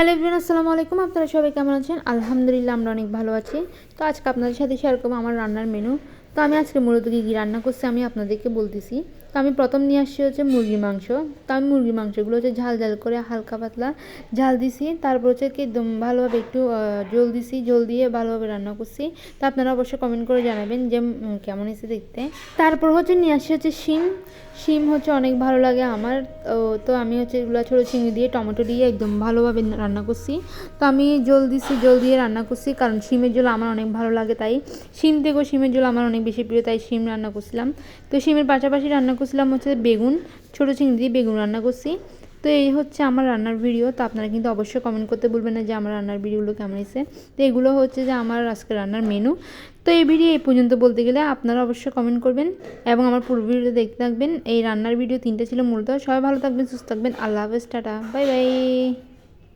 Hello everyone, আসসালামু আলাইকুম। আপনারা সবাই কেমন আছেন? আলহামদুলিল্লাহ আমরা অনেক ভালো আছি। তো আজকে আপনাদের সাথে শেয়ার করবো আমার রান্নার মেনু। তো আমি আজকে মূলত কী রান্না করছি আমি আপনাদেরকে বলতেছি। তো আমি প্রথম নিয়ে আসছি হচ্ছে মুরগির মাংস। তো আমি মুরগির মাংসগুলো হচ্ছে ঝাল ঝাল করে হালকা পাতলা ঝাল দিছি, তারপর হচ্ছে কি একদম ভালোভাবে একটু জল দিছি, জল দিয়ে ভালোভাবে রান্না করছি। তো আপনারা অবশ্যই কমেন্ট করে জানাবেন যে কেমন হয়েছে দেখতে। তারপর হচ্ছে নিয়ে আসছি হচ্ছে শিম। শিম হচ্ছে অনেক ভালো লাগে আমার। তো আমি হচ্ছে এগুলো ছোটো চিংড়ি দিয়ে টমেটো দিয়ে একদম ভালোভাবে রান্না করছি। তো আমি জল দিছি, জল দিয়ে রান্না করছি কারণ শিমের ঝোল আমার অনেক ভালো লাগে, তাই শিম থেকেও শিমের ঝোল আমার অনেক বেশি প্রিয়, তাই শিম রান্না করছিলাম। তো শিমের পাশাপাশি রান্না করছিলাম হচ্ছে বেগুন, ছোটো চিংড়ি দিয়ে বেগুন রান্না করছি। তো এই হচ্ছে আমার রান্নার ভিডিও। তো আপনারা কিন্তু অবশ্যই কমেন্ট করতে বলবেন না যে আমার রান্নার ভিডিওগুলো কেমন হয়েছে। তো এগুলো হচ্ছে যে আমার আজকে রান্নার মেনু। তো এই ভিডিও এই পর্যন্ত বলতে গেলে আপনারা অবশ্যই কমেন্ট করবেন এবং আমার পুরো ভিডিওটা দেখতে থাকবেন। এই রান্নার ভিডিও 3টা ছিল মূলত। সবাই ভালো থাকবেন, সুস্থ থাকবেন। আল্লাহ হাফেজ, টাটা, বাই বাই।